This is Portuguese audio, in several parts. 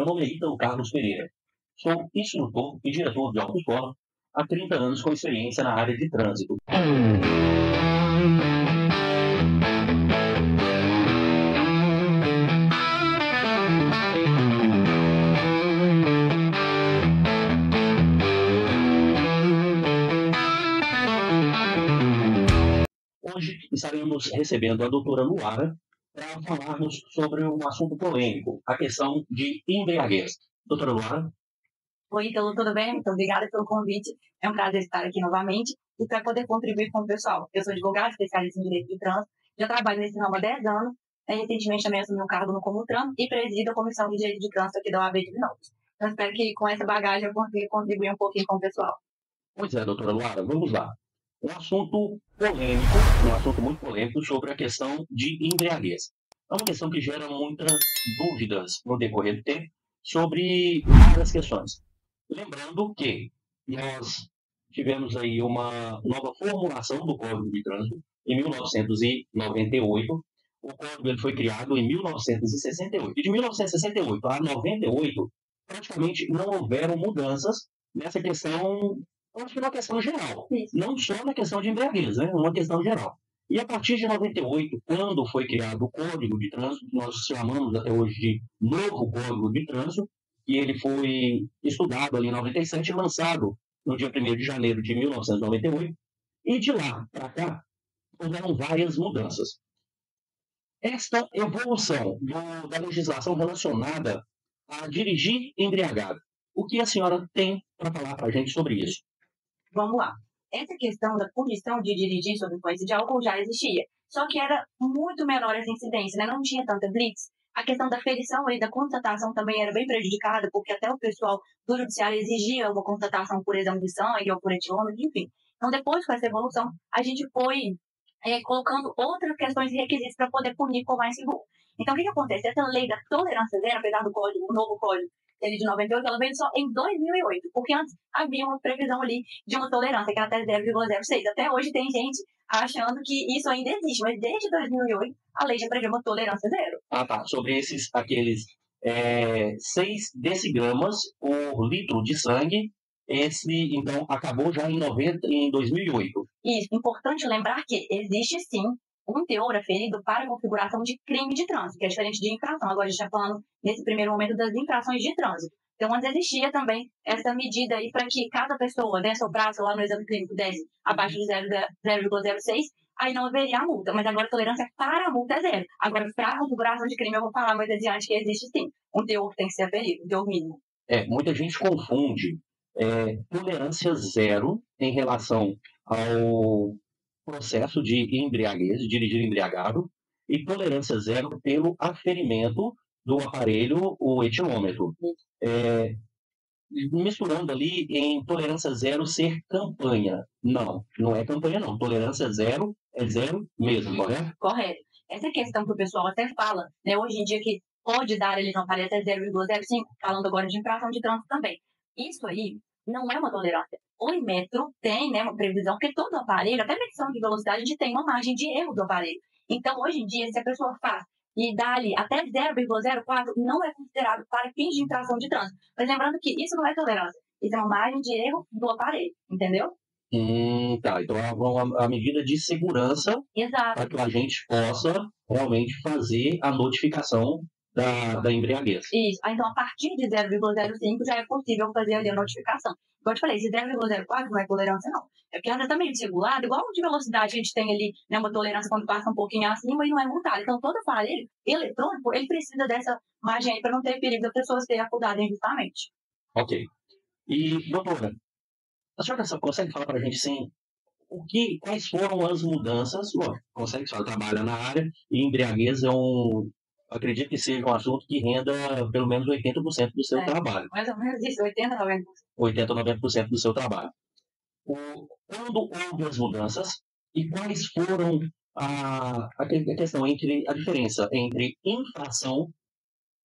nome é Ítalo Carlos Pereira. Sou instrutor e diretor de autoescola há 30 anos com experiência na área de trânsito. Hoje estaremos recebendo a doutora Luara para falarmos sobre um assunto polêmico, a questão de embriaguez. Doutora Luara? Oi, Ítalo, tudo bem? Muito obrigada pelo convite. É um prazer estar aqui novamente e para poder contribuir com o pessoal. Eu sou advogada, especialista em direito de trânsito, já trabalho nesse ramo há 10 anos, recentemente também assumi um cargo no Comutran e presido a Comissão de Direito de Trânsito aqui da OAB de Divinópolis. Então, espero que com essa bagagem eu consiga contribuir um pouquinho com o pessoal. Pois é, doutora Luara, vamos lá. Um assunto polêmico, um assunto muito polêmico sobre a questão de embriaguez. É uma questão que gera muitas dúvidas no decorrer do tempo sobre várias questões. Lembrando que nós tivemos aí uma nova formulação do Código de Trânsito em 1998. O Código ele foi criado em 1968. E de 1968 a 98, praticamente não houveram mudanças nessa questão. Eu acho que é uma questão geral, não só na questão de embriaguez, né? Uma questão geral. E a partir de 98, quando foi criado o Código de Trânsito, nós chamamos até hoje de novo Código de Trânsito, e ele foi estudado ali em 97 e lançado no dia 1º de janeiro de 1998, e de lá para cá houveram várias mudanças. Esta evolução da legislação relacionada a dirigir embriagado, o que a senhora tem para falar para a gente sobre isso? Vamos lá. Essa questão da punição de dirigir sob influência de álcool já existia, só que era muito menor essa incidência, né? Não tinha tanta blitz. A questão da ferição e da constatação também era bem prejudicada, porque até o pessoal do judiciário exigia uma constatação por exame de sangue ou por etilômetro, enfim. Então, depois, com essa evolução, a gente foi colocando outras questões e requisitos para poder punir com mais rigor. Então, o que acontece? Essa lei da tolerância zero, apesar do código, o novo código, ele de 98, ela veio só em 2008, porque antes havia uma previsão ali de uma tolerância, que era até 0,06. Até hoje tem gente achando que isso ainda existe, mas desde 2008 a lei já prevê uma tolerância zero. Ah, tá. Sobre aqueles 6 decigramas por litro de sangue, esse, então, acabou já em 2008. Isso, importante lembrar que existe, sim, um teor aferido para a configuração de crime de trânsito, que é diferente de infração. Agora a gente está falando, nesse primeiro momento, das infrações de trânsito. Então, antes existia também essa medida aí para que cada pessoa desse o braço lá no exame clínico desse abaixo de 0,06, aí não haveria a multa. Mas agora a tolerância para a multa é zero. Agora, para a configuração de crime, eu vou falar mais adiante que existe, sim, um teor que tem que ser aferido, um teor mínimo. Muita gente confunde tolerância zero em relação ao processo de embriaguez, de dirigir embriagado, e tolerância zero pelo aferimento do aparelho, o etilômetro. Misturando ali em tolerância zero ser campanha. Não, não é campanha não. Tolerância zero é zero mesmo, correto? Correto. Essa questão que o pessoal até fala, né, hoje em dia que pode dar ali no aparelho até 0,05, falando agora de infração de trânsito também. Isso aí não é uma tolerância. O Inmetro tem, né, uma previsão que todo aparelho, até medição de velocidade, a gente tem uma margem de erro do aparelho. Então, hoje em dia, se a pessoa faz e dá ali até 0,04, não é considerado para fins de infração de trânsito. Mas lembrando que isso não é tolerância. Isso é uma margem de erro do aparelho, entendeu? Tá. Então é uma medida de segurança para que a gente possa realmente fazer a notificação da embriaguez. Isso. Então, a partir de 0,05 já é possível fazer ali a notificação. Como eu te falei, esse 0,04 não é tolerância, não. É porque anda também desregulado, igual de velocidade a gente tem ali, né, uma tolerância quando passa um pouquinho acima e não é multado. Então, todo aparelho eletrônico, ele precisa dessa margem aí para não ter perigo das pessoas terem acudado injustamente. Ok. E, doutora, a senhora consegue falar para a gente, sim, quais foram as mudanças? Lógico, consegue, a senhora trabalha na área e embriaguez acredito que seja um assunto que renda pelo menos 80% do seu trabalho. Mais ou menos isso, 80%, 90%. 80% 90% do seu trabalho. Quando houve as mudanças e quais foram a questão a diferença entre infração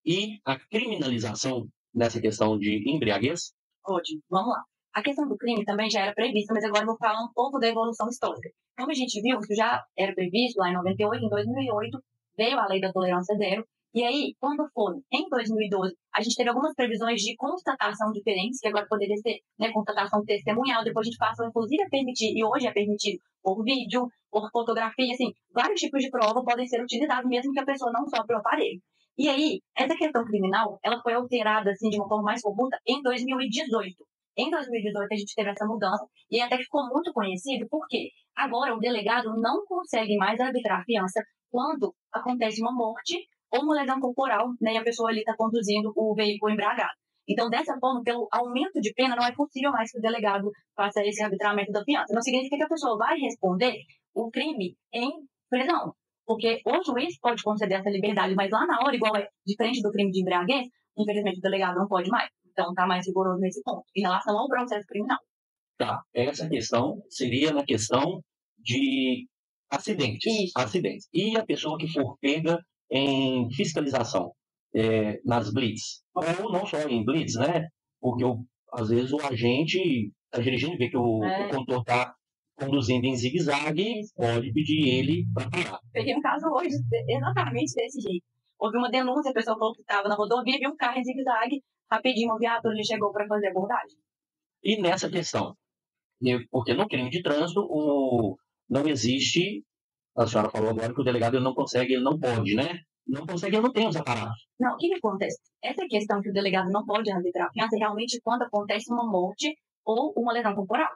e a criminalização nessa questão de embriaguez? Ótimo, vamos lá. A questão do crime também já era prevista, mas agora eu vou falar um pouco da evolução histórica. Como a gente viu, isso já era previsto lá em 98, em 2008, veio a lei da tolerância zero, E aí, quando foi em 2012, a gente teve algumas previsões de constatação diferentes, que agora poderia ser, né, constatação testemunhal, depois a gente passou, inclusive, a permitir, e hoje é permitido, por vídeo, por fotografia, assim, vários tipos de prova podem ser utilizados, mesmo que a pessoa não sopre o aparelho. E aí, essa questão criminal, ela foi alterada, assim, de uma forma mais robusta em 2018. Em 2018, a gente teve essa mudança, e até ficou muito conhecido, porque agora o delegado não consegue mais arbitrar a fiança quando acontece uma morte ou uma lesão corporal, né, e a pessoa ali está conduzindo o veículo embriagado. Então, dessa forma, pelo aumento de pena, não é possível mais que o delegado faça esse arbitramento da fiança. Não significa que a pessoa vai responder o crime em prisão, porque o juiz pode conceder essa liberdade, mas lá na hora, igual é diferente do crime de embriaguez, infelizmente o delegado não pode mais. Então, está mais rigoroso nesse ponto, em relação ao processo criminal. Tá, essa questão seria na questão de acidentes. Isso. Acidentes. E a pessoa que for pega em fiscalização, nas blitz. Ou não só em blitz, né? Porque às vezes o agente está dirigindo, vê que o condutor está conduzindo em zigue-zague, pode pedir ele para parar. Peguei um caso hoje exatamente desse jeito. Houve uma denúncia, a pessoa falou que estava na rodovia, viu um carro em zigue-zague, rapidinho, o viatura ele chegou para fazer a abordagem. E nessa questão, porque no crime de trânsito não existe, a senhora falou agora que o delegado ele não consegue, ele não pode, né? Não consegue, ele não tem os aparatos. Não, o que acontece? Essa questão que o delegado não pode arbitrar a fiança é realmente quando acontece uma morte ou uma lesão corporal.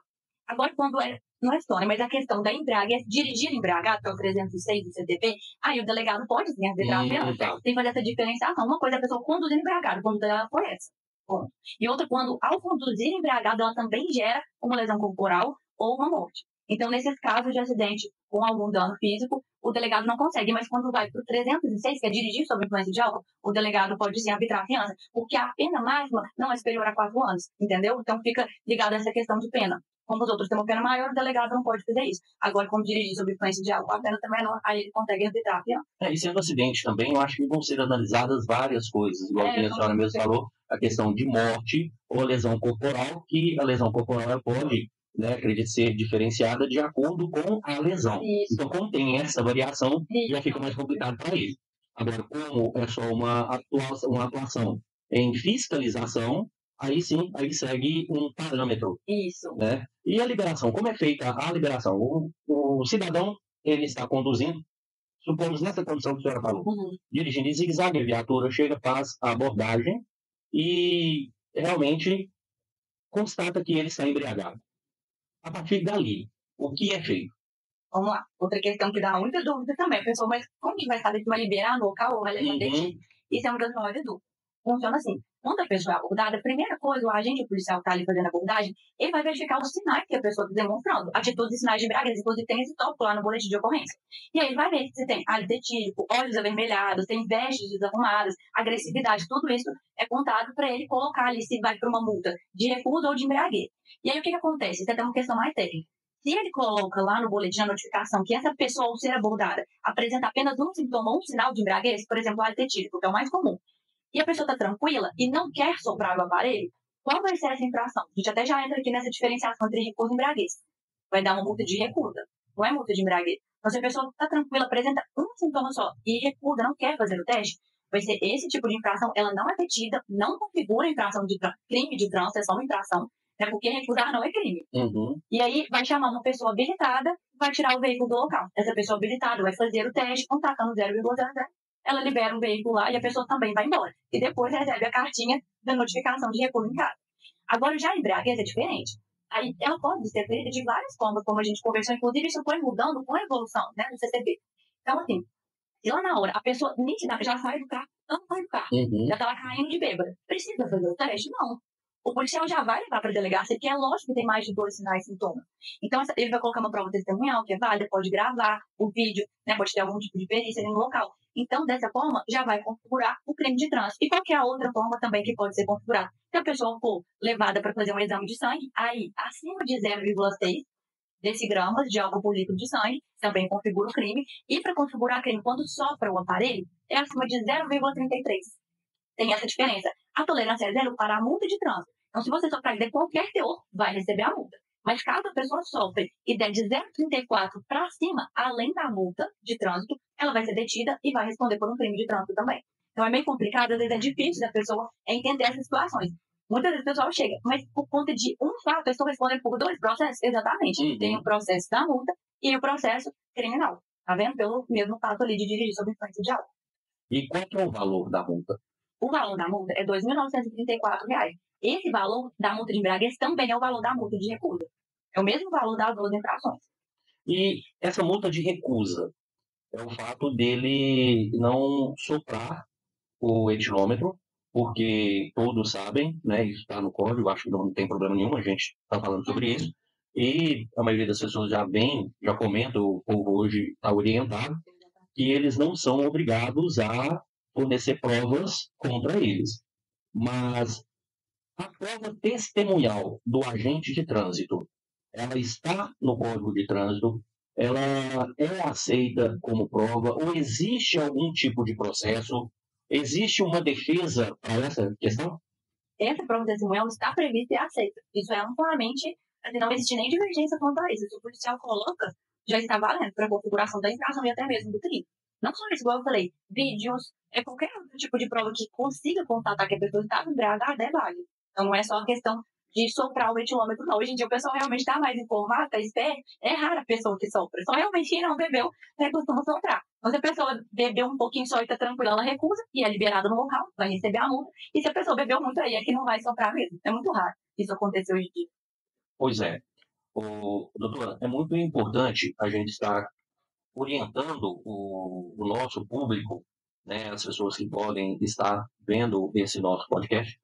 Agora, quando não é história, mas a questão da embriaguez, dirigir embriagado, que é o 306 do CTP, aí o delegado pode sim arbitrar a fiança. Tá. Tem que fazer essa diferenciação. Uma coisa é a pessoa conduzir embriagado, quando ela foi essa. Bom. E outra, quando ao conduzir embriagado, ela também gera uma lesão corporal ou uma morte. Então, nesses casos de acidente com algum dano físico, o delegado não consegue, mas quando vai para o 306, que é dirigir sob influência de álcool, o delegado pode sim arbitrar a fiança, porque a pena máxima não é superior a 4 anos, entendeu? Então, fica ligado a essa questão de pena. Como os outros têm uma pena maior, o delegado não pode fazer isso. Agora, como dirigir sob influência de álcool, a pena também não, aí ele consegue arbitrar a fiança. E sendo acidente também, eu acho que vão ser analisadas várias coisas, igual a senhora mesmo falou, a questão de morte ou lesão corporal, que a lesão corporal pode, né, acredito ser diferenciada de acordo com a lesão. Isso. Então, como tem essa variação, já fica mais complicado para ele. Agora, como é só uma atuação em fiscalização, aí sim, aí segue um parâmetro. Isso. Né? E a liberação, como é feita a liberação? O cidadão, ele está conduzindo, supomos nessa condição que a senhora falou, dirigindo em zigue-zague, a viatura chega, faz a abordagem e realmente constata que ele está embriagado. A partir dali, o que é feito? Vamos lá. Outra questão que dá muita dúvida também. A pessoa, mas como que vai saber se vai liberar no local ou vai levar detido? Isso é uma das maiores dúvidas. Funciona assim. Quando a pessoa é abordada, a primeira coisa, o agente policial que está ali fazendo a abordagem, ele vai verificar os sinais que a pessoa está demonstrando. Atitudes e sinais de embriaguez. Inclusive, tem esse tópico lá no boletim de ocorrência. E aí ele vai ver se tem hálito etílico, olhos avermelhados, tem vestes desarrumadas, agressividade. Tudo isso é contado para ele colocar ali se vai para uma multa de recusa ou de embriaguez. E aí o que acontece? Isso é até uma questão mais técnica. Se ele coloca lá no boletim a notificação que essa pessoa, ao ser abordada, apresenta apenas um sintoma ou um sinal de embriaguez, por exemplo, hálito etílico, que é o mais comum, e a pessoa está tranquila e não quer soprar o aparelho, qual vai ser essa infração? A gente até já entra aqui nessa diferenciação entre recusa e embriaguez. Vai dar uma multa de recusa, não é multa de embriaguez. Então, se a pessoa está tranquila, apresenta um sintoma só e recusa, não quer fazer o teste, vai ser esse tipo de infração, ela não é detida, não configura infração de crime de trânsito, é só uma infração, né, porque recusar não é crime. E aí vai chamar uma pessoa habilitada, vai tirar o veículo do local. Essa pessoa habilitada vai fazer o teste, contatando 0,00, ela libera o veículo lá e a pessoa também vai embora. E depois recebe a cartinha da notificação de recuo em casa. Agora, já a embriaguez é diferente. Aí ela pode ser feita de várias formas, como a gente conversou, inclusive isso foi mudando com a evolução, né, do CCB. Então, assim, se lá na hora a pessoa nitidamente já sai do carro, não sai do carro, já está lá caindo de bêbada, precisa fazer o teste? Não. O policial já vai levar para a delegacia, porque é lógico que tem mais de 2 sinais e sintomas. Então, ele vai colocar uma prova testemunhal, que é válida, pode gravar o vídeo, né, pode ter algum tipo de perícia ali no local. Então, dessa forma, já vai configurar o crime de trânsito. E qualquer outra forma também que pode ser configurada. Se a pessoa for levada para fazer um exame de sangue, aí, acima de 0,6 decigramas de álcool por litro de sangue, também configura o crime. E para configurar crime, quando sopra o aparelho, é acima de 0,33. Tem essa diferença. A tolerância é zero para a multa de trânsito. Então, se você soprar e der qualquer teor, vai receber a multa. Mas caso a pessoa sofre e der de 0,34 para cima, além da multa de trânsito, ela vai ser detida e vai responder por um crime de trânsito também. Então é meio complicado, às vezes é difícil da pessoa entender essas situações. Muitas vezes o pessoal chega, mas por conta de um fato, eu estou respondendo por 2 processos? Exatamente. Tem o processo da multa e o processo criminal. Tá vendo? Pelo mesmo fato ali de dirigir sob influência de álcool. E qual que é o valor da multa? O valor da multa é R$ 2.934. Esse valor da multa de embriaguez também é o valor da multa de recusa. É o mesmo valor das 2 infrações. E essa multa de recusa é o fato dele não soprar o etilômetro, porque todos sabem, né, isso está no código, acho que não tem problema nenhum, a gente está falando sobre isso, e a maioria das pessoas já comenta, o povo hoje está orientado, que eles não são obrigados a fornecer provas contra eles. Mas a prova testemunhal do agente de trânsito, ela está no Código de Trânsito, ela é aceita como prova, ou existe algum tipo de processo? Existe uma defesa para essa questão? Essa prova testemunhal está prevista e aceita. Isso é amplamente, assim, não existe nem divergência quanto a isso. Se o policial coloca, já está valendo para a configuração da infração e até mesmo do crime. Não só isso, igual eu falei, vídeos, qualquer outro tipo de prova que consiga constatar que a pessoa está embriagada é válido. Então não é só a questão de soprar o etilômetro, não. Hoje em dia o pessoal realmente está mais informado, está esperto. É rara a pessoa que sopra. Só realmente quem não bebeu, costuma soprar. Então se a pessoa bebeu um pouquinho só e está tranquila, ela recusa e é liberada no local, vai receber a multa. E se a pessoa bebeu muito aí, é que não vai soprar mesmo. É muito raro isso acontecer hoje em dia. Pois é. Doutora, é muito importante a gente estar orientando o nosso público, né, as pessoas que podem estar vendo esse nosso podcast,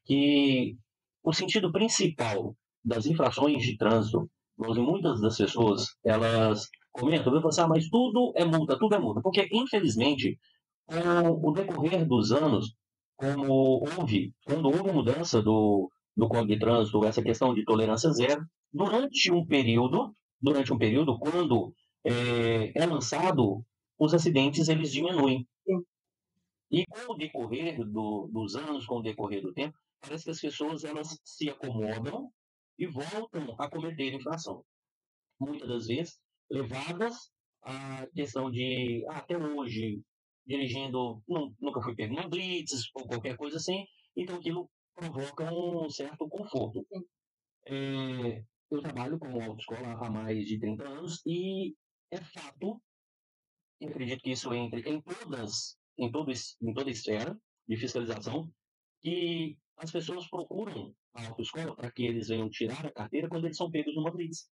que o sentido principal das infrações de trânsito, muitas das pessoas, elas comentam, eu assim, mas tudo é multa, porque infelizmente, com o decorrer dos anos, quando houve mudança do Código de Trânsito, essa questão de tolerância zero, durante um período, quando é lançado, os acidentes eles diminuem. Sim. E com o decorrer dos anos, com o decorrer do tempo, parece que as pessoas elas se acomodam e voltam a cometer infração. Muitas das vezes levadas à questão de, até hoje, dirigindo, nunca fui pego em blitz ou qualquer coisa assim, então aquilo provoca um certo conforto. Eu trabalho com autoescola há mais de 30 anos e é fato, e acredito que isso entre em toda esfera de fiscalização, que as pessoas procuram a autoescola para que eles venham tirar a carteira quando eles são pegos numa blitz.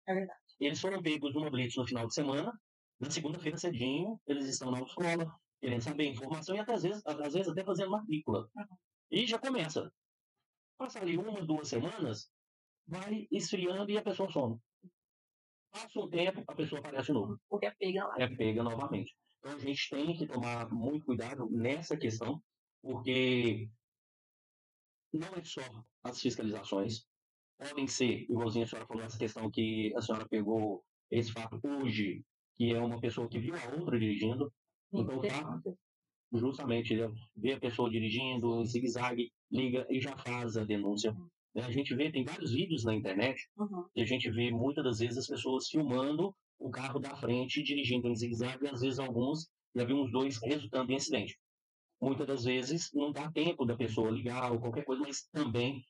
É verdade. Eles foram pegos numa blitz no final de semana, na segunda-feira cedinho, eles estão na autoescola, querendo saber informação e até, às vezes até fazendo matrícula. E já começa. Passa ali 1, 2 semanas, vai esfriando e a pessoa some. Passa um tempo, a pessoa aparece de novo. Porque é pega lá. É pega novamente. Então a gente tem que tomar muito cuidado nessa questão, porque não é só as fiscalizações, podem ser, igualzinho a senhora falou, essa questão que a senhora pegou esse fato hoje, que é uma pessoa que viu a outra dirigindo, então tá, justamente, vê a pessoa dirigindo em zigue-zague, liga e já faz a denúncia. A gente vê, tem vários vídeos na internet, e a gente vê muitas das vezes as pessoas filmando o carro da frente, dirigindo em zigue-zague, e às vezes alguns, já vi uns 2 resultando em acidente. Muitas das vezes não dá tempo da pessoa ligar ou qualquer coisa, mas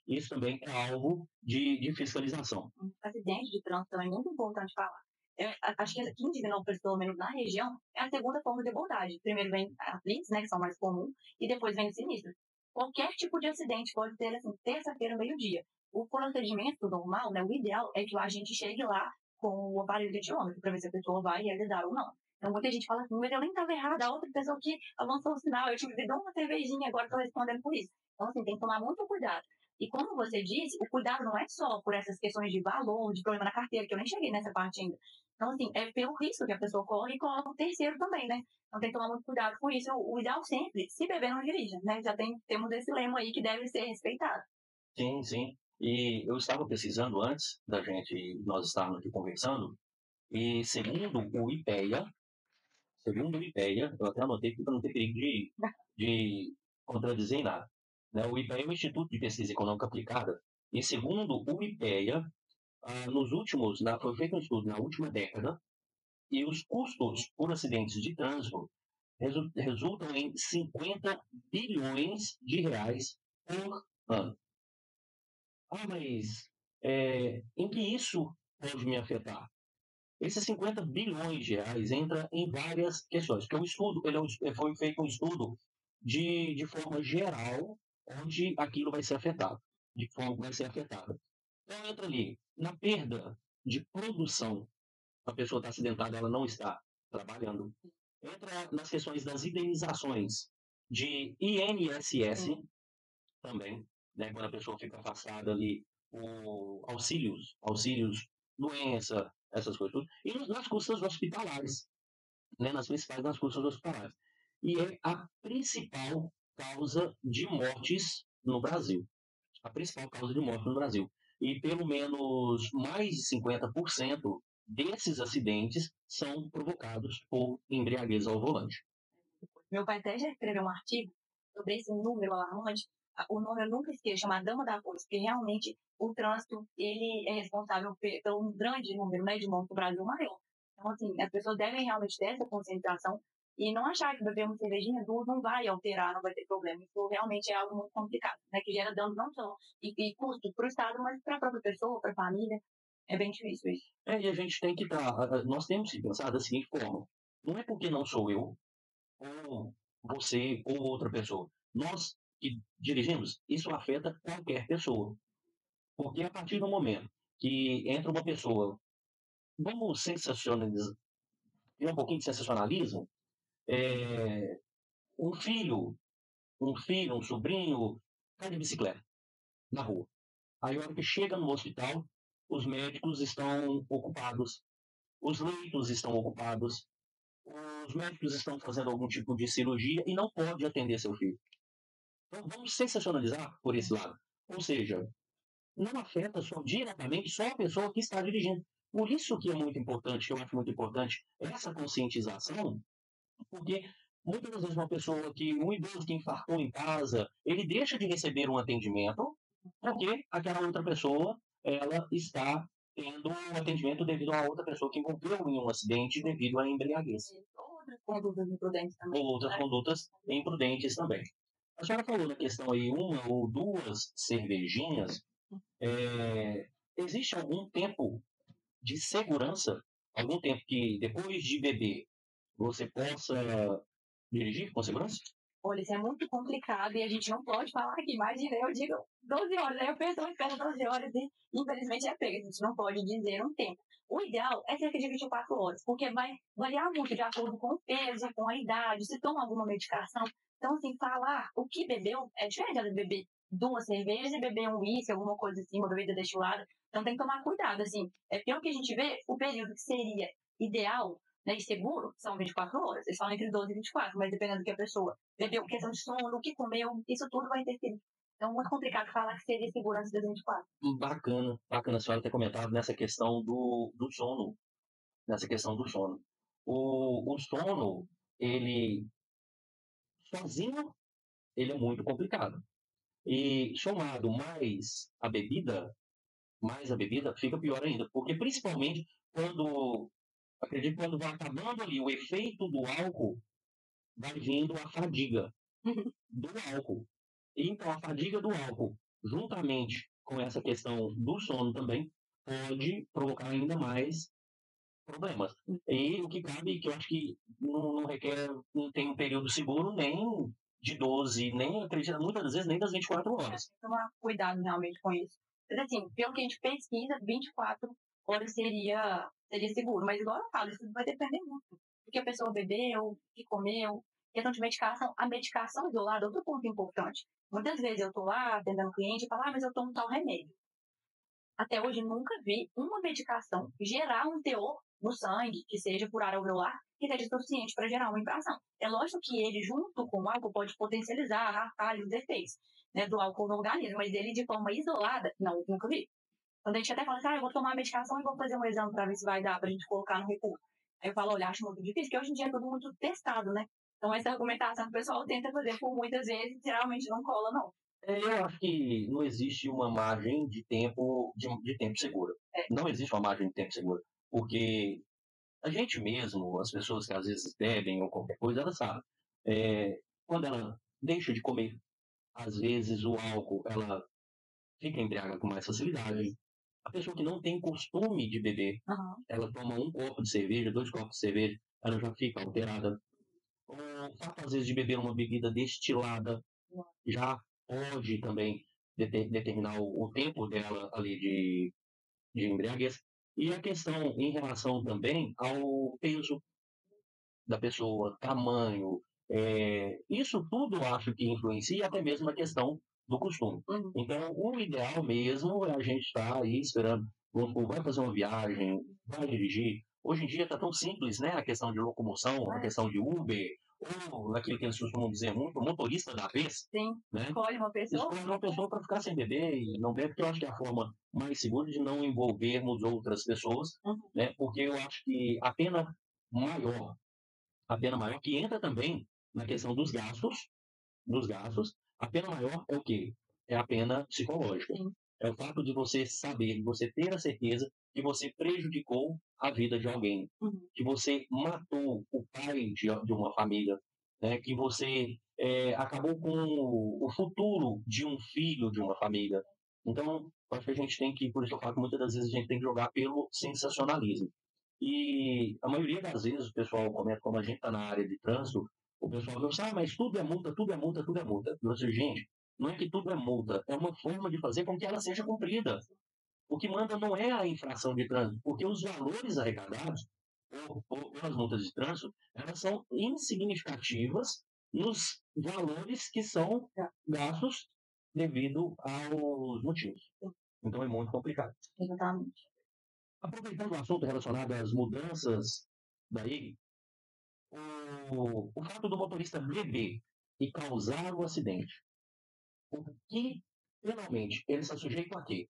isso também é alvo de fiscalização. Acidente de trânsito também é muito importante falar. Acho que aqui em Divinópolis, pelo menos na região, é a segunda forma de abordagem. Primeiro vem a blitz, né, que são mais comuns, e depois vem o sinistro. Qualquer tipo de acidente pode ter, assim, terça-feira, meio-dia. O procedimento normal, né, o ideal é que o agente chegue lá com o aparelho de etilômetro, para ver se a pessoa vai realizar ou não. Então, muita gente fala assim, mas eu nem estava errada, a outra pessoa que avançou o sinal, eu tive que dar uma cervejinha, agora estou respondendo por isso. Então, assim, tem que tomar muito cuidado. E como você disse, o cuidado não é só por essas questões de valor, de problema na carteira, que eu nem cheguei nessa parte ainda. Então, assim, é pelo risco que a pessoa corre e coloca o terceiro também, né? Então tem que tomar muito cuidado com isso. O ideal sempre, se beber, não dirija, né? Temos esse lema aí que deve ser respeitado. Sim, sim. E eu estava pesquisando antes nós estarmos aqui conversando, e segundo o IPEA, eu até anotei aqui para não ter perigo de contradizer em nada. Né? O IPEA é o Instituto de Pesquisa Econômica Aplicada, e segundo o IPEA, foi feito um estudo na última década, e os custos por acidentes de trânsito resultam em 50 bilhões de reais por ano. Mas em que isso pode me afetar? Esses 50 bilhões de reais entra em várias questões, porque o estudo, foi feito um estudo de forma geral, onde aquilo vai ser afetado, de forma que vai ser afetada. Então entra ali na perda de produção, a pessoa está acidentada, ela não está trabalhando. Entra nas questões das indenizações de INSS também, né, quando a pessoa fica afastada ali, auxílios, doença, essas coisas tudo, e nas custas hospitalares, né, nas custas hospitalares. E é a principal causa de mortes no Brasil. A principal causa de morte no Brasil. E pelo menos mais de 50% desses acidentes são provocados por embriaguez ao volante. Meu pai até já escreveu um artigo sobre esse número alarmante. O nome eu nunca esqueço, chama Dama da Força, porque realmente o trânsito ele é responsável pelo um grande número, né, de mortes no Brasil maior. Então, assim, as pessoas devem realmente ter essa conscientização e não achar que beber uma cervejinha não vai alterar, não vai ter problema. Isso realmente é algo muito complicado, né, que gera danos não só e custo para o Estado, mas para a própria pessoa, para a família. É bem difícil isso. E a gente tem que nós temos que pensar da seguinte forma: não é porque não sou eu, ou você, ou outra pessoa. Nós que dirigimos, isso afeta qualquer pessoa. Porque a partir do momento que entra uma pessoa, vamos sensacionalizar, um pouquinho de sensacionalismo, um filho, um sobrinho, cai de bicicleta na rua. Aí, a hora que chega no hospital, os médicos estão ocupados, os leitos estão ocupados, os médicos estão fazendo algum tipo de cirurgia e não pode atender seu filho. Então, vamos sensacionalizar por esse lado. Ou seja, não afeta diretamente só a pessoa que está dirigindo. Por isso que é muito importante, que eu acho muito importante, essa conscientização, porque muitas das vezes um idoso que infartou em casa, ele deixa de receber um atendimento porque aquela outra pessoa, ela está tendo um atendimento devido a outra pessoa que envolveu em um acidente devido à embriaguez. Outras condutas imprudentes também. Ou outras condutas imprudentes também. A senhora falou na questão aí, uma ou duas cervejinhas. Existe algum tempo de segurança, algum tempo que depois de beber você possa dirigir com segurança? Olha, isso é muito complicado e a gente não pode falar aqui. Imagina, eu digo 12 horas, aí a pessoa espera 12 horas e infelizmente é pega. A gente não pode dizer um tempo. O ideal é cerca de 24 horas, porque vai variar muito de acordo com o peso, com a idade, se toma alguma medicação. Então, assim, falar o que bebeu é diferente de beber 2 cervejas e beber um uísque, alguma coisa assim, uma bebida destilada. Então, tem que tomar cuidado, assim. Pelo que a gente vê, o período que seria ideal, né, e seguro, são 24 horas. Eles falam entre 12 e 24, mas dependendo do que a pessoa bebeu, questão de sono, o que comeu, isso tudo vai interferir. Então, é muito complicado falar que seria segurança das 24. Bacana a senhora ter comentado nessa questão do sono. Nessa questão do sono. O sono, ele sozinho, ele é muito complicado. E somado mais a bebida, fica pior ainda. Porque principalmente acredito que quando vai acabando ali o efeito do álcool, vai vindo a fadiga do álcool. E então a fadiga do álcool, juntamente com essa questão do sono também, pode provocar ainda mais problemas. E o que cabe, que eu acho que não requer, não tem um período seguro nem de 12, nem, acredito, muitas das vezes nem das 24 horas. Tem que tomar cuidado realmente com isso. Mas assim, pelo que a gente pesquisa, 24 horas seria seguro. Mas igual eu falo, isso vai depender muito do que a pessoa bebeu, o que comeu. Questão de medicação, a medicação isolada é outro ponto importante. Muitas vezes eu tô lá atendendo cliente e falo, mas eu tomo tal remédio. Até hoje nunca vi uma medicação gerar um teor no sangue, que seja por alveolar, que seja suficiente para gerar uma infração. É lógico que ele, junto com o álcool, pode potencializar os efeitos, né, do álcool no organismo, mas ele de forma isolada, não, nunca vi. Quando a gente até fala assim, eu vou tomar a medicação e vou fazer um exame para ver se vai dar para a gente colocar no recurso. Aí eu falo, olha, acho muito difícil, porque hoje em dia é tudo muito testado, né? Então essa argumentação que o pessoal tenta fazer por muitas vezes, geralmente não cola, não. Eu acho que não existe uma margem de tempo segura. Não existe uma margem de tempo segura. Porque a gente mesmo, as pessoas que às vezes bebem ou qualquer coisa, elas sabem. Quando ela deixa de comer, às vezes o álcool, ela fica embriagada com mais facilidade. A pessoa que não tem costume de beber, ela toma um copo de cerveja, 2 copos de cerveja, ela já fica alterada. O fato, às vezes, de beber uma bebida destilada já pode também determinar o tempo dela ali de embriaguez. E a questão em relação também ao peso da pessoa, tamanho, isso tudo eu acho que influencia, até mesmo a questão do costume. Então, o ideal mesmo é a gente estar aí esperando, vai fazer uma viagem, vai dirigir. Hoje em dia está tão simples, né? A questão de locomoção, a questão de Uber, ou aquilo que eles costumam dizer muito, motorista da vez. Sim, né? escolhe uma pessoa. Escolhe uma pessoa para ficar sem beber e não beber, porque eu acho que é a forma mais segura de não envolvermos outras pessoas, né? Porque eu acho que maior a pena maior, que entra também na questão dos gastos, a pena maior é o quê? É a pena psicológica. Sim. É o fato de você saber, de você ter a certeza que você prejudicou a vida de alguém, que você matou o pai de uma família, né? Que você acabou com o futuro de um filho de uma família. Então, acho que a gente tem que, por isso eu falo que muitas das vezes a gente tem que jogar pelo sensacionalismo. E a maioria das vezes o pessoal comenta, como a gente está na área de trânsito, o pessoal fala, mas tudo é multa, tudo é multa, tudo é multa. Eu digo, gente, não é que tudo é multa, é uma forma de fazer com que ela seja cumprida. O que manda não é a infração de trânsito, porque os valores arrecadados pelas multas de trânsito, elas são insignificativas nos valores que são gastos devido aos motivos. Então é muito complicado. Exatamente. Aproveitando o assunto relacionado às mudanças daí, o fato do motorista beber e causar o acidente, o que, penalmente, ele está sujeito a quê?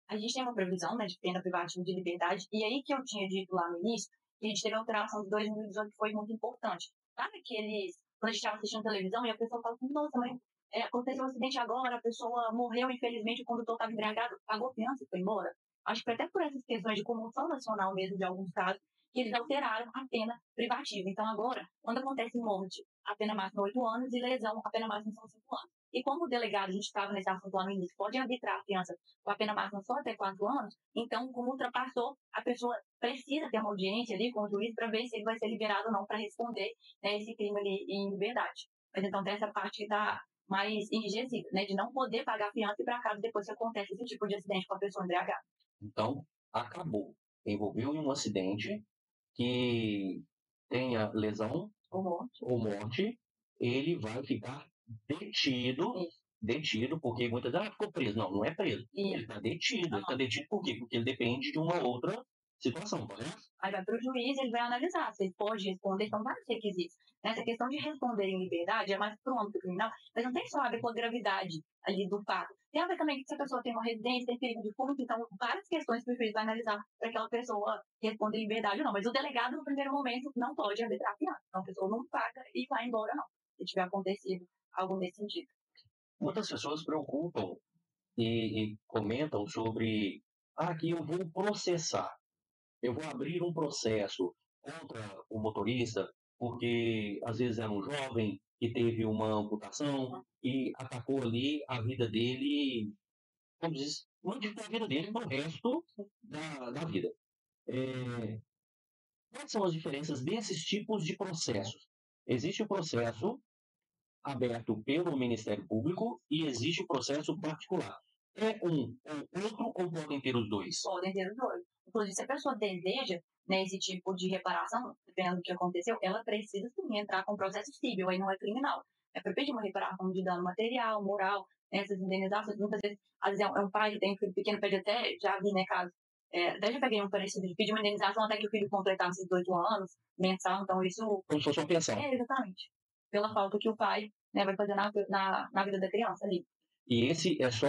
A gente tem uma previsão, né, de pena privativa de liberdade, e aí que eu tinha dito lá no início, que a gente teve a alteração de 2018 que foi muito importante. Sabe aqueles, quando a gente estava assistindo televisão e a pessoa fala, nossa, mas aconteceu um acidente agora, a pessoa morreu, infelizmente, o condutor estava embriagado, pagou fiança e foi embora. Acho que foi até por essas questões de comoção nacional mesmo, de alguns casos, que eles alteraram a pena privativa. Então, agora, quando acontece morte, a pena máxima é 8 anos e lesão, a pena máxima são 5 anos. E como o delegado, a gente estava nesse assunto lá no início, pode arbitrar a fiança com a pena máxima só até 4 anos, então, como ultrapassou, a pessoa precisa ter uma audiência ali com o juiz para ver se ele vai ser liberado ou não para responder, né, esse crime ali em liberdade. Mas então tem essa parte que está mais enrijecida, né, de não poder pagar fiança e para casa depois que acontece esse tipo de acidente com a pessoa embriagada. Então, acabou. Envolveu em um acidente que tenha lesão ou morte, ele vai ficar detido, porque muitas vezes ficou preso. Não, não é preso. Ele está detido. Ele está detido por quê? Porque ele depende de uma outra situação, correto? Aí vai para o juiz, ele vai analisar se ele pode responder, são vários requisitos. Essa questão de responder em liberdade é mais para o âmbito criminal, mas não tem só a ver com a gravidade ali do fato. Tem a ver também que se a pessoa tem uma residência, tem perigo de furto, então várias questões que o juiz vai analisar para aquela pessoa responder em liberdade ou não. Mas o delegado, no primeiro momento, não pode arbitrar a fiança. Então a pessoa não paga e vai embora, não, se tiver acontecido algo nesse sentido. Muitas pessoas se preocupam e comentam sobre que eu vou processar. Eu vou abrir um processo contra o motorista, porque às vezes era um jovem que teve uma amputação e atacou ali a vida dele, vamos dizer, modificou a vida dele para o resto da vida. Quais são as diferenças desses tipos de processos? Existe o processo aberto pelo Ministério Público e existe o processo particular. É um ou outro ou podem ter os dois? Podem ter os dois. Inclusive, se a pessoa deseja, né, esse tipo de reparação, dependendo do que aconteceu, ela precisa sim entrar com processo civil, aí não é criminal. É para pedir uma reparação de dano material, moral, essas indenizações. Muitas vezes, às vezes é um pai que tem um filho pequeno, pede até, já vi, né, caso. Até já peguei um parecido de pedir uma indenização até que o filho completasse 18 anos, mensal, então isso. Como se fosse uma pensão. Exatamente. Pela falta que o pai, né, vai fazer na vida da criança ali. E esse é só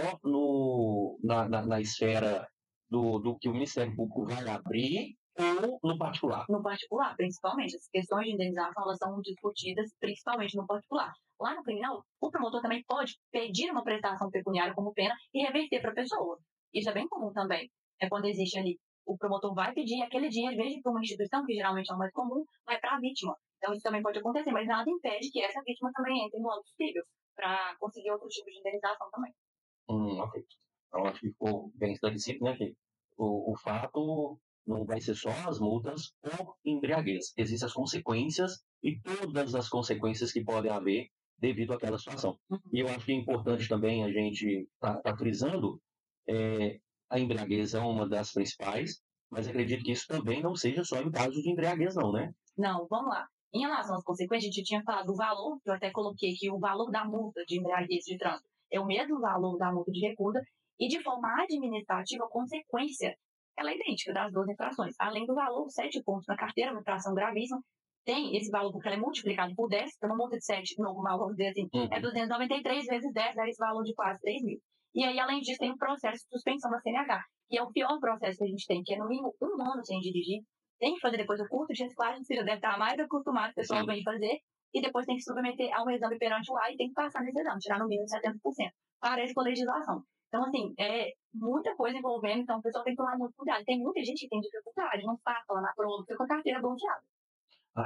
na esfera do que o Ministério Público vai abrir ou no particular? No particular, principalmente. As questões de indenização, elas são discutidas principalmente no particular. Lá no criminal, o promotor também pode pedir uma prestação pecuniária como pena e reverter para a pessoa. Isso é bem comum também. É quando existe ali, o promotor vai pedir, aquele dia, em vez de para uma instituição, que geralmente é o mais comum, vai para a vítima. Então isso também pode acontecer, mas nada impede que essa vítima também entre no âmbito civil para conseguir outro tipo de indenização também. Ok. Então, acho que ficou bem esclarecido, né, que o fato não vai ser só as multas por embriaguez. Existem as consequências e todas as consequências que podem haver devido àquela situação. E eu acho que é importante também a gente tá frisando, a embriaguez é uma das principais, mas acredito que isso também não seja só em caso de embriaguez, não, né? Não, vamos lá. Em relação às consequências, a gente tinha falado do valor, que eu até coloquei que o valor da multa de embriaguez de trânsito é o mesmo valor da multa de recusa, e de forma administrativa, a consequência ela é idêntica das duas infrações. Além do valor, 7 pontos na carteira, uma infração gravíssima, tem esse valor porque ela é multiplicado por 10, então uma multa de 7 normal, vamos dizer assim, é 293 vezes 10, dá esse valor de quase 3 mil. E aí, além disso, tem o processo de suspensão da CNH, que é o pior processo que a gente tem, que é no mínimo 1 ano sem dirigir, tem que fazer depois o curso de reciclagem, você já deve estar mais acostumado, o pessoal vem fazer, e depois tem que submeter a um exame perante o AI e tem que passar nesse exame, tirar no mínimo 70%. Parece com a legislação. Então, assim, é muita coisa envolvendo, então o pessoal tem que tomar muito cuidado. Tem muita gente que tem dificuldade, não passa lá na prova, fica com a carteira bloqueada.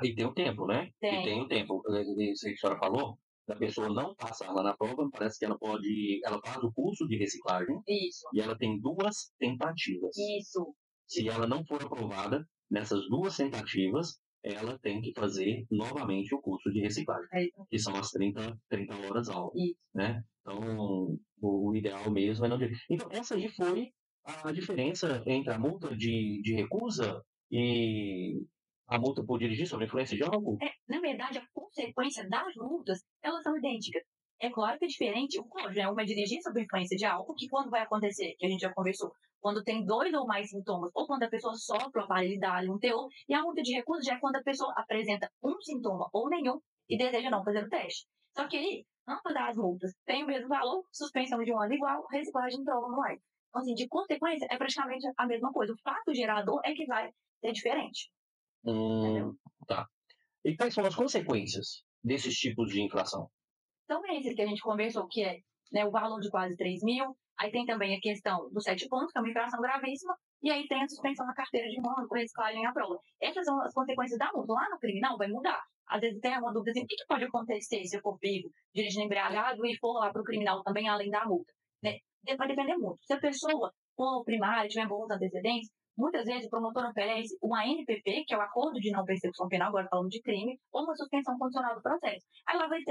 E tem o tempo, né? Tem. E tem o tempo. Isso que a senhora falou, da pessoa não passar lá na prova, parece que ela faz o curso de reciclagem. Isso. E ela tem 2 tentativas. Isso. Se ela não for aprovada nessas 2 tentativas, ela tem que fazer novamente o curso de reciclagem, que são as 30 horas aula, né? Então, o ideal mesmo é não dirigir. Então, essa aí foi a diferença entre a multa de recusa e a multa por dirigir sob influência de álcool? Na verdade, a consequência das multas, elas são idênticas. É claro que é diferente, o código é uma dirigir sob influência de álcool, que quando vai acontecer, que a gente já conversou, quando tem 2 ou mais sintomas, ou quando a pessoa sopra o aparelho e dá um teor, e a multa de recusa já é quando a pessoa apresenta um sintoma ou nenhum e deseja não fazer o teste. Só que aí, ambas as multas têm o mesmo valor, suspensão de 1 ano igual, reciclagem prova no ar. Então, assim, de consequência, é praticamente a mesma coisa. O fato gerador é que vai ser diferente. Tá. E quais são as consequências desses tipos de infração? Então, é esse que a gente conversou, que é, né, o valor de quase 3 mil. Aí tem também a questão dos 7 pontos, que é uma infração gravíssima. E aí tem a suspensão na carteira de mão, com reciclagem à prova. Essas são as consequências da multa. Lá no criminal vai mudar. Às vezes tem uma dúvida assim, o que pode acontecer se eu for pego dirigindo embriagado e for lá para o criminal também, além da multa? Né? Vai depender muito. Se a pessoa for primária, tiver bons antecedentes, muitas vezes o promotor oferece uma NPP, que é o Acordo de Não Persecução Penal, agora falando de crime, ou uma suspensão condicional do processo. Aí lá vai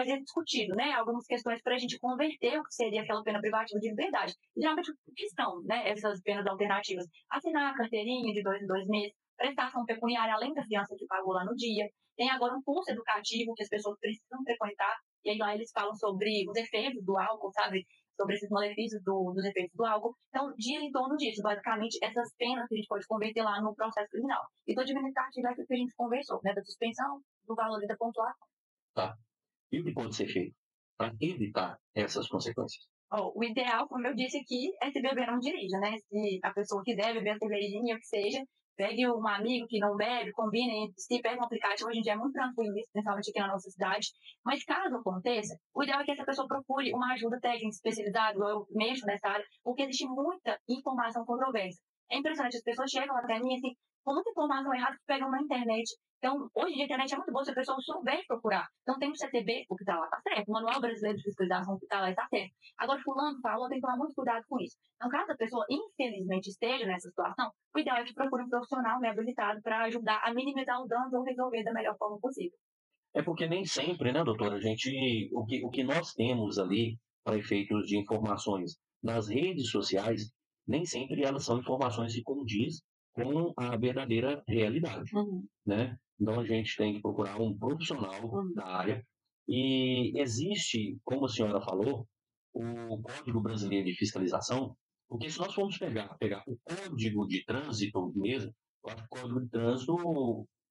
ser discutido, né, algumas questões para a gente converter o que seria aquela pena privativa de liberdade. E, geralmente, o que são, né, essas penas alternativas? Assinar a carteirinha de 2 em 2 meses, prestação pecuniária além da fiança que pagou lá no dia. Tem agora um curso educativo que as pessoas precisam frequentar, e aí lá eles falam sobre os efeitos do álcool, sabe? Sobre esses malefícios dos efeitos do álcool. Então, gira em torno disso, basicamente, essas penas que a gente pode converter lá no processo criminal. E do administrativo é aquilo que a gente conversou, né, da suspensão, do valor da pontuação. Tá. E o que pode ser feito para evitar essas consequências? O ideal, como eu disse aqui, é se beber não dirija, né? Se a pessoa quiser beber a cervejinha, o que seja, pegue um amigo que não bebe, combine, se pega um aplicativo, hoje em dia é muito tranquilo isso, principalmente aqui na nossa cidade. Mas caso aconteça, o ideal é que essa pessoa procure uma ajuda técnica especializada, eu mexo nessa área, porque existe muita informação controversa. É impressionante, as pessoas chegam até mim assim, com muita informação errada que pegam na internet. Então, hoje em dia a internet é muito boa se a pessoa souber procurar. Então, tem o CTB, o que está lá está certo. O Manual Brasileiro de Fiscalização, o que está lá está certo. Agora, fulano falou, tem que tomar muito cuidado com isso. Então, caso a pessoa, infelizmente, esteja nessa situação, o ideal é que procure um profissional, né, habilitado para ajudar a minimizar o dano ou resolver da melhor forma possível. É porque nem sempre, né, doutora, o que nós temos ali para efeitos de informações nas redes sociais, nem sempre elas são informações que condiz com a verdadeira realidade, né? Então a gente tem que procurar um profissional da área e existe, como a senhora falou, o Código Brasileiro de Fiscalização, porque se nós formos pegar o Código de Trânsito mesmo, eu acho que o Código de Trânsito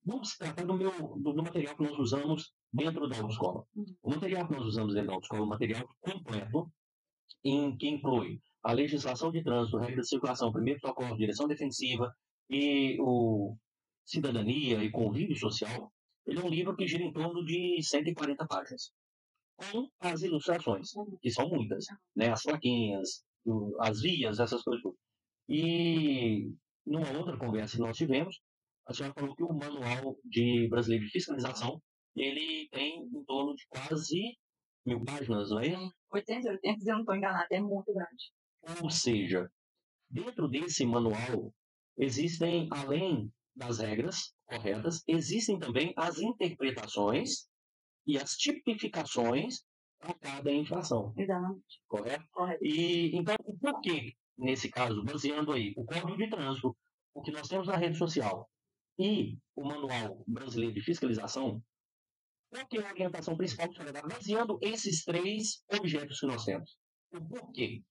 vamos se trata do material que nós usamos dentro da autoescola. O material que nós usamos dentro da autoescola é um material completo, que inclui a legislação de trânsito, regra de circulação, primeiro socorro, direção defensiva e o cidadania e convívio social. Ele é um livro que gira em torno de 140 páginas, com as ilustrações, que são muitas, né? As plaquinhas, as vias, essas coisas. E numa outra conversa que nós tivemos, A senhora falou que o Manual Brasileiro de Fiscalização, ele tem em torno de quase 1.000 páginas, não é isso? 800, eu não estou enganada, é muito grande. Ou seja, dentro desse manual, existem, além das regras corretas, existem também as interpretações e as tipificações para cada infração. Exatamente. Correto? Correto. E, então, por que, nesse caso, baseando aí o Código de Trânsito, o que nós temos na rede social e o Manual Brasileiro de Fiscalização, qual que é a orientação principal que você vai dar, baseando esses 3 objetos que nós temos? O porquê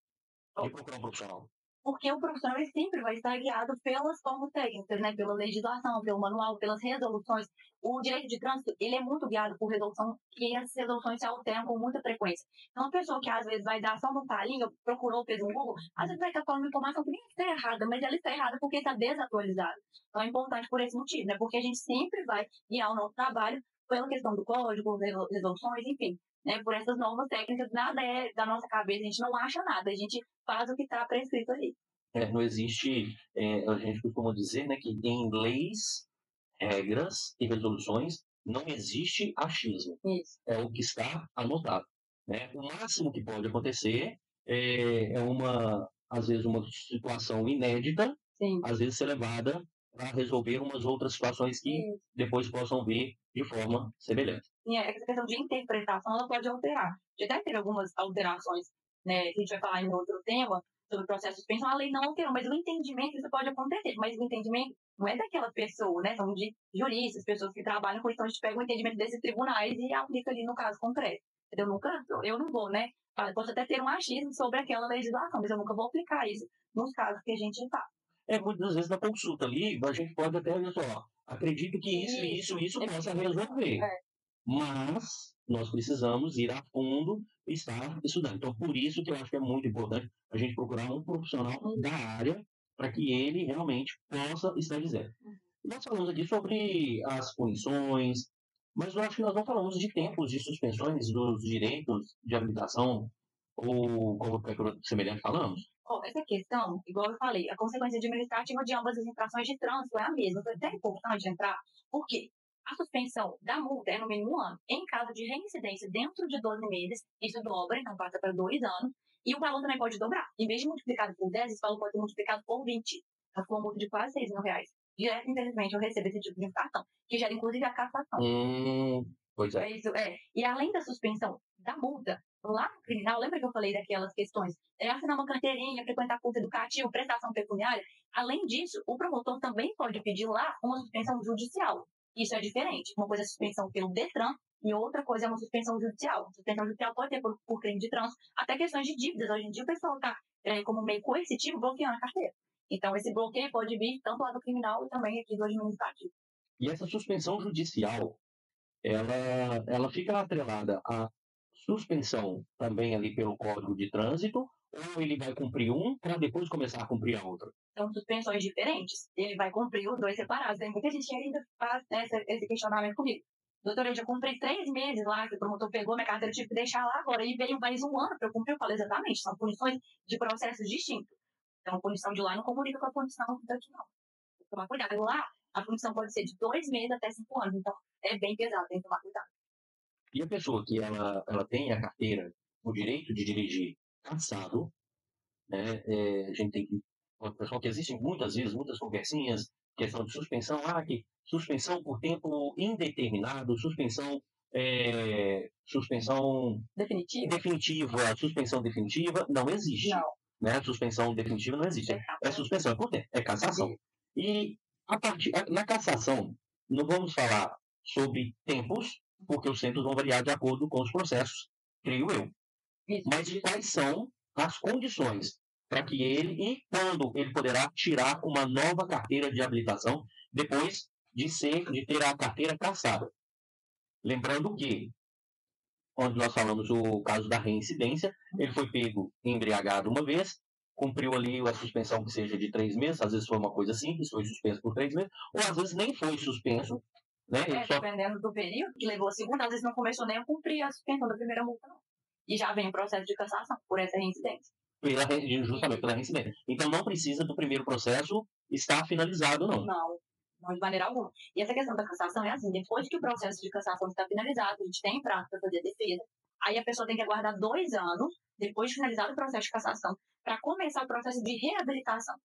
de procurar um profissional? Porque o profissional ele sempre vai estar guiado pelas formas técnicas, né? Pela legislação, pelo manual, pelas resoluções. O direito de trânsito, ele é muito guiado por resolução, e as resoluções se alteram com muita frequência. Então, uma pessoa que às vezes vai dar só uma palhinha, procurou, fez um Google, às vezes vai estar falando uma informação que nem está errada, mas ela está errada porque está desatualizada. Então, é importante por esse motivo, né? Porque a gente sempre vai guiar o nosso trabalho pela questão do código, resoluções, enfim. Né, por essas novas técnicas, nada é da nossa cabeça, a gente não acha nada, a gente faz o que está prescrito ali. Não existe, a gente costuma dizer, né, que em leis, regras e resoluções não existe achismo. Isso. É o que está anotado. Né? O máximo que pode acontecer às vezes, uma situação inédita, Sim. às vezes ser levada para resolver umas outras situações que depois possam vir de forma semelhante. Sim, essa questão de interpretação, ela pode alterar. Já deve ter algumas alterações, né? A gente vai falar em outro tema, sobre o processo de suspensão, a lei não alterou, mas o entendimento, isso pode acontecer, mas o entendimento não é daquela pessoa, né? São de juristas, pessoas que trabalham com isso, então a gente pega o entendimento desses tribunais e aplica ali no caso concreto. Eu não vou, né? Posso até ter um achismo sobre aquela legislação, mas eu nunca vou aplicar isso nos casos que a gente faz. Muitas vezes na consulta ali, a gente pode até ver só, acredito que isso possa resolver. Mas nós precisamos ir a fundo e estar estudando. Então, por isso que eu acho que é muito importante a gente procurar um profissional da área para que ele realmente possa estar dizendo. Nós falamos aqui sobre as punições, mas eu acho que nós não falamos de tempos de suspensões dos direitos de habilitação ou qualquer coisa semelhante falamos. Essa questão, igual eu falei, a consequência administrativa de ambas as infrações de trânsito é a mesma. Foi até importante entrar, porque a suspensão da multa é no mínimo 1 ano. Em caso de reincidência dentro de 12 meses, isso dobra, então passa para 2 anos. E o valor também pode dobrar. Em vez de multiplicado por 10, esse valor pode ser multiplicado por 20. Então, foi uma multa de quase 6 mil reais. Direto, infelizmente, eu recebo esse tipo de infração, que gera, inclusive, a cassação. Pois é. Isso, E além da suspensão da multa, lá no criminal, lembra que eu falei daquelas questões? Assinar uma carteirinha, frequentar curso educativo, prestação pecuniária. Além disso, o promotor também pode pedir lá uma suspensão judicial. Isso é diferente. Uma coisa é suspensão pelo Detran e outra coisa é uma suspensão judicial. Suspensão judicial pode ter por crime de trânsito, até questões de dívidas. Hoje em dia o pessoal está como meio coercitivo bloqueando a carteira. Então esse bloqueio pode vir tanto lá do criminal e também aqui do administrativo. E essa suspensão judicial, ela fica atrelada à suspensão também ali pelo Código de Trânsito, ou ele vai cumprir um para depois começar a cumprir a outra? São suspensões diferentes. Ele vai cumprir os 2 separados. Tem muita gente que ainda faz esse questionamento comigo. Doutora, eu já cumpri 3 meses lá, que o promotor pegou minha carteira, eu tive que deixar lá agora. E veio mais 1 ano para eu cumprir. Eu falei exatamente, são punições de processos distintos. Então, a punição de lá não comunica com a punição daqui, não. Tem que tomar cuidado. Lá, a punição pode ser de 2 meses até 5 anos. Então, é bem pesado, tem que tomar cuidado. E a pessoa que ela tem a carteira, o direito de dirigir cassado, né, a gente tem que... Pessoal, que existem muitas vezes, muitas conversinhas, questão de suspensão, que suspensão por tempo indeterminado, suspensão definitiva, suspensão definitiva, não existe. Não. Né? Suspensão definitiva não existe. É suspensão por tempo, é cassação. E na cassação, não vamos falar sobre tempos, porque os tempos vão variar de acordo com os processos, creio eu. Isso. Mas de quais são as condições para que e quando ele poderá tirar uma nova carteira de habilitação depois de ter a carteira cassada. Lembrando que, onde nós falamos o caso da reincidência, ele foi pego embriagado uma vez, cumpriu ali a suspensão que seja de 3 meses, às vezes foi uma coisa simples, foi suspenso por 3 meses, ou às vezes nem foi suspenso. Né? Dependendo do período que levou a segunda, às vezes não começou nem a cumprir a suspensão da primeira multa, não. E já vem o processo de cassação por essa reincidência. Justamente pela reincidência. Então não precisa do primeiro processo estar finalizado, não. Não. Não, de maneira alguma. E essa questão da cassação é assim, depois que o processo de cassação está finalizado, a gente tem prazo para fazer a defesa, aí a pessoa tem que aguardar 2 anos, depois de finalizado o processo de cassação, para começar o processo de reabilitação.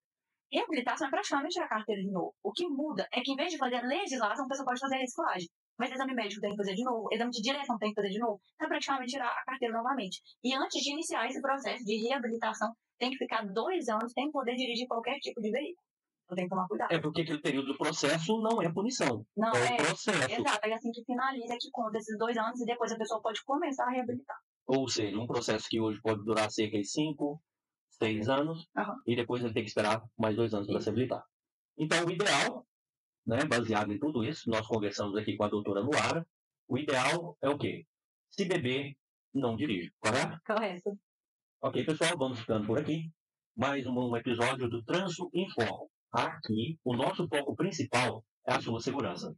Reabilitação é praticamente tirar a carteira de novo. O que muda é que, em vez de fazer legislação, a pessoa pode fazer a reciclagem. Mas exame médico tem que fazer de novo, exame de direção tem que fazer de novo, é praticamente tirar a carteira novamente. E antes de iniciar esse processo de reabilitação, tem que ficar 2 anos sem poder dirigir qualquer tipo de veículo. Então tem que tomar cuidado. É porque aquele período do processo não é punição. Não, é o processo. Exato, é assim que finaliza, que conta esses 2 anos e depois a pessoa pode começar a reabilitar. Ou seja, um processo que hoje pode durar cerca de 5, 6 anos, e depois ele tem que esperar mais 2 anos para se habilitar. Então, o ideal, né, baseado em tudo isso, nós conversamos aqui com a doutora Luara, o ideal é o quê? Se beber, não dirige, correto? Correto. Ok, pessoal, vamos ficando por aqui. Mais um episódio do Trânsito em Foco. Aqui, o nosso foco principal é a sua segurança.